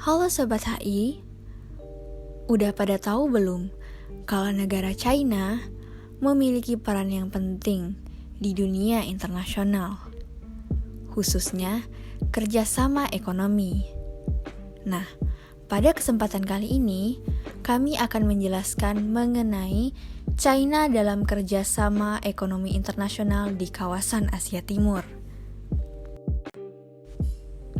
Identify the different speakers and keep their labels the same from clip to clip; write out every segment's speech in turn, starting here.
Speaker 1: Halo Sobat HI, udah pada tahu belum kalau negara China memiliki peran yang penting di dunia internasional, khususnya kerjasama ekonomi. Nah, pada kesempatan kali ini, kami akan menjelaskan mengenai China dalam kerjasama ekonomi internasional di kawasan Asia Timur.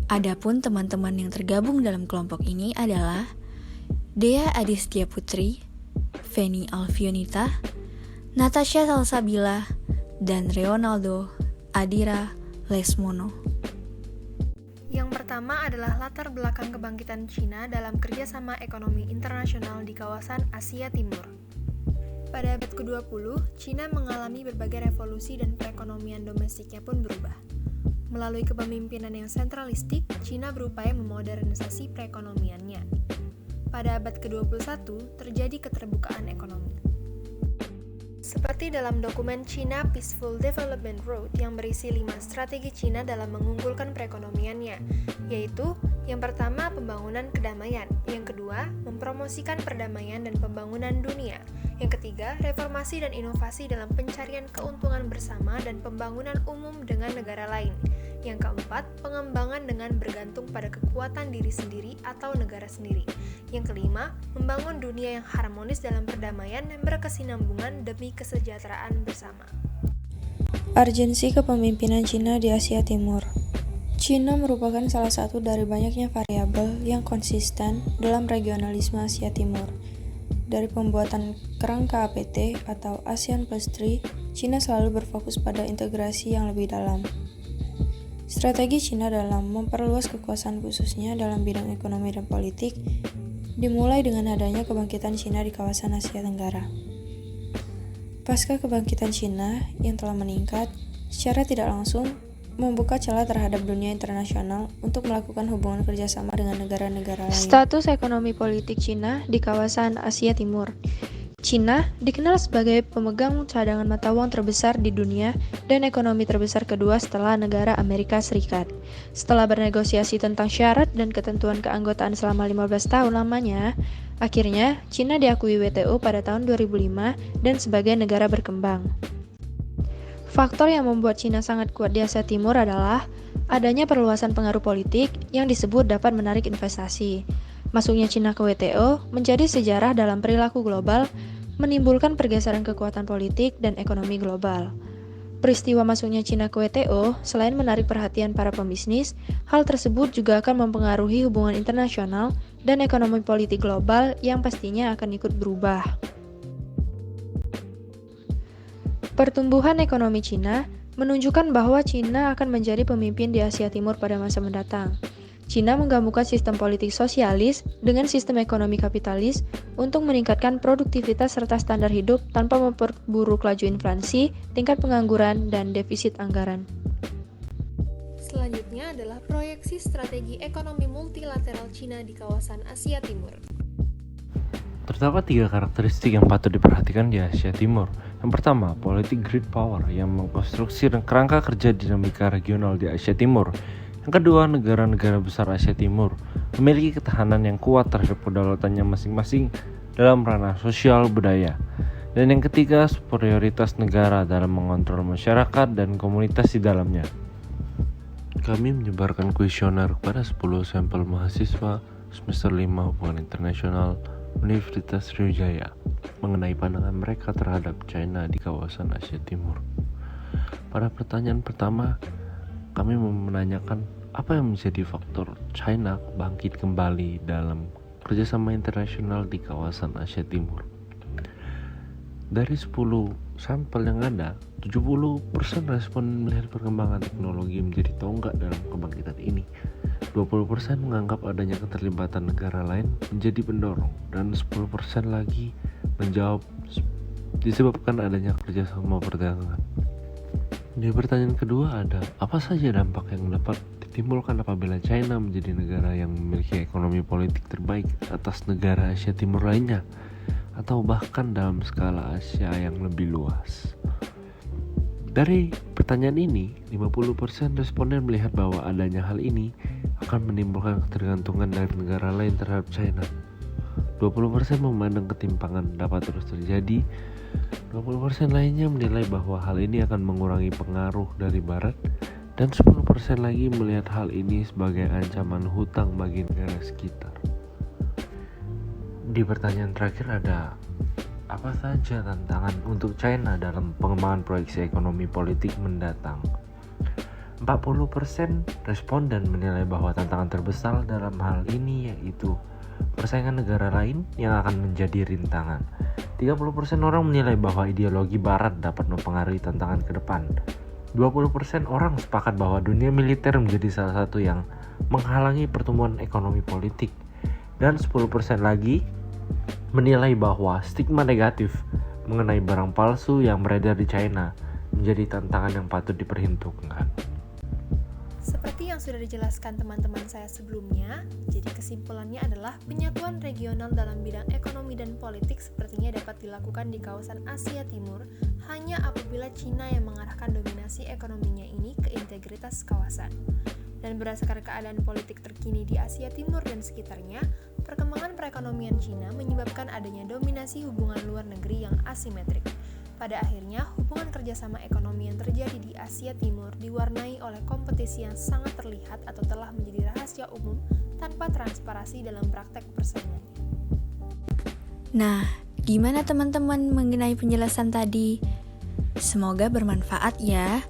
Speaker 1: Adapun teman-teman yang tergabung dalam kelompok ini adalah Dea Adistia Putri, Feni Alfionita, Natasha Salsabila, dan Reonaldo Adira Lesmono.
Speaker 2: Yang pertama adalah latar belakang kebangkitan Cina dalam kerjasama ekonomi internasional di kawasan Asia Timur. Pada abad ke-20, Cina mengalami berbagai revolusi dan perekonomian domestiknya pun berubah. Melalui kepemimpinan yang sentralistik, Cina berupaya memodernisasi perekonomiannya. Pada abad ke-21, terjadi keterbukaan ekonomi. Seperti dalam dokumen China Peaceful Development Road yang berisi 5 strategi Cina dalam mengunggulkan perekonomiannya, yaitu yang pertama, pembangunan kedamaian, yang kedua, mempromosikan perdamaian dan pembangunan dunia, yang ketiga, reformasi dan inovasi dalam pencarian keuntungan bersama dan pembangunan umum dengan negara lain, yang keempat, pengembangan dengan bergantung pada kekuatan diri sendiri atau negara sendiri, yang kelima, membangun dunia yang harmonis dalam perdamaian dan berkesinambungan demi kesejahteraan bersama.
Speaker 3: Urgensi kepemimpinan Cina di Asia Timur. Cina merupakan salah satu dari banyaknya variabel yang konsisten dalam regionalisme Asia Timur. Dari pembuatan kerangka APT atau ASEAN Plus 3, Cina selalu berfokus pada integrasi yang lebih dalam. Strategi Cina dalam memperluas kekuasaan khususnya dalam bidang ekonomi dan politik dimulai dengan adanya kebangkitan Cina di kawasan Asia Tenggara. Pasca kebangkitan Cina yang telah meningkat, secara tidak langsung membuka celah terhadap dunia internasional untuk melakukan hubungan kerjasama dengan negara-negara lain. Status ekonomi politik Cina di kawasan Asia Timur. Cina dikenal sebagai pemegang cadangan mata uang terbesar di dunia dan ekonomi terbesar kedua setelah negara Amerika Serikat. Setelah bernegosiasi tentang syarat dan ketentuan keanggotaan selama 15 tahun lamanya, akhirnya Cina diakui WTO pada tahun 2005 dan sebagai negara berkembang. Faktor yang membuat Cina sangat kuat di Asia Timur adalah adanya perluasan pengaruh politik yang disebut dapat menarik investasi. Masuknya Cina ke WTO menjadi sejarah dalam perilaku global, menimbulkan pergeseran kekuatan politik dan ekonomi global. Peristiwa masuknya Cina ke WTO, selain menarik perhatian para pembisnis, hal tersebut juga akan mempengaruhi hubungan internasional dan ekonomi politik global yang pastinya akan ikut berubah. Pertumbuhan ekonomi Cina menunjukkan bahwa Cina akan menjadi pemimpin di Asia Timur pada masa mendatang. Cina menggabungkan sistem politik sosialis dengan sistem ekonomi kapitalis untuk meningkatkan produktivitas serta standar hidup tanpa memperburuk laju inflasi, tingkat pengangguran, dan defisit anggaran.
Speaker 2: Selanjutnya adalah proyeksi strategi ekonomi multilateral Cina di kawasan Asia Timur.
Speaker 4: Terdapat 3 karakteristik yang patut diperhatikan di Asia Timur. Yang pertama, politik great power yang mengkonstruksi kerangka kerja dinamika regional di Asia Timur. Yang kedua, negara-negara besar Asia Timur memiliki ketahanan yang kuat terhadap kedaulatannya masing-masing dalam ranah sosial budaya. Dan yang ketiga, superioritas negara dalam mengontrol masyarakat dan komunitas di dalamnya. Kami menyebarkan kuesioner kepada 10 sampel mahasiswa semester 5 Hubungan Internasional Universitas Sriwijaya mengenai pandangan mereka terhadap China di kawasan Asia Timur. Pada pertanyaan pertama, kami menanyakan apa yang menjadi faktor China bangkit kembali dalam kerjasama internasional di kawasan Asia Timur. Dari 10 sampel yang ada, 70% respon melihat perkembangan teknologi menjadi tonggak dalam kebangkitan ini. 20% menganggap adanya keterlibatan negara lain menjadi pendorong, dan 10% lagi menjawab disebabkan adanya kerjasama perdagangan. Di pertanyaan kedua ada, apa saja dampak yang dapat ditimbulkan apabila China menjadi negara yang memiliki ekonomi politik terbaik atas negara Asia Timur lainnya, atau bahkan dalam skala Asia yang lebih luas. Dari pertanyaan ini, 50% responden melihat bahwa adanya hal ini akan menimbulkan ketergantungan dari negara lain terhadap China. 20% memandang ketimpangan dapat terus terjadi. 20% lainnya menilai bahwa hal ini akan mengurangi pengaruh dari Barat, dan 10% lagi melihat hal ini sebagai ancaman hutang bagi negara sekitar. Di pertanyaan terakhir ada, apa saja tantangan untuk China dalam pengembangan proyeksi ekonomi politik mendatang? 40% responden menilai bahwa tantangan terbesar dalam hal ini yaitu persaingan negara lain yang akan menjadi rintangan. 30% orang menilai bahwa ideologi Barat dapat mempengaruhi tantangan ke depan. 20% orang sepakat bahwa dunia militer menjadi salah satu yang menghalangi pertumbuhan ekonomi politik. Dan 10% lagi menilai bahwa stigma negatif mengenai barang palsu yang beredar di China menjadi tantangan yang patut diperhitungkan.
Speaker 2: Seperti yang sudah dijelaskan teman-teman saya sebelumnya, jadi kesimpulannya adalah penyatuan regional dalam bidang ekonomi dan politik sepertinya dapat dilakukan di kawasan Asia Timur hanya apabila Cina yang mengarahkan dominasi ekonominya ini ke integritas kawasan. Dan berdasarkan keadaan politik terkini di Asia Timur dan sekitarnya, perkembangan perekonomian Cina menyebabkan adanya dominasi hubungan luar negeri yang asimetrik. Pada akhirnya, hubungan kerjasama ekonomi yang terjadi di Asia Timur diwarnai oleh kompetisi yang sangat terlihat atau telah menjadi rahasia umum tanpa transparansi dalam praktek persaingannya.
Speaker 1: Nah, gimana teman-teman mengenai penjelasan tadi? Semoga bermanfaat ya.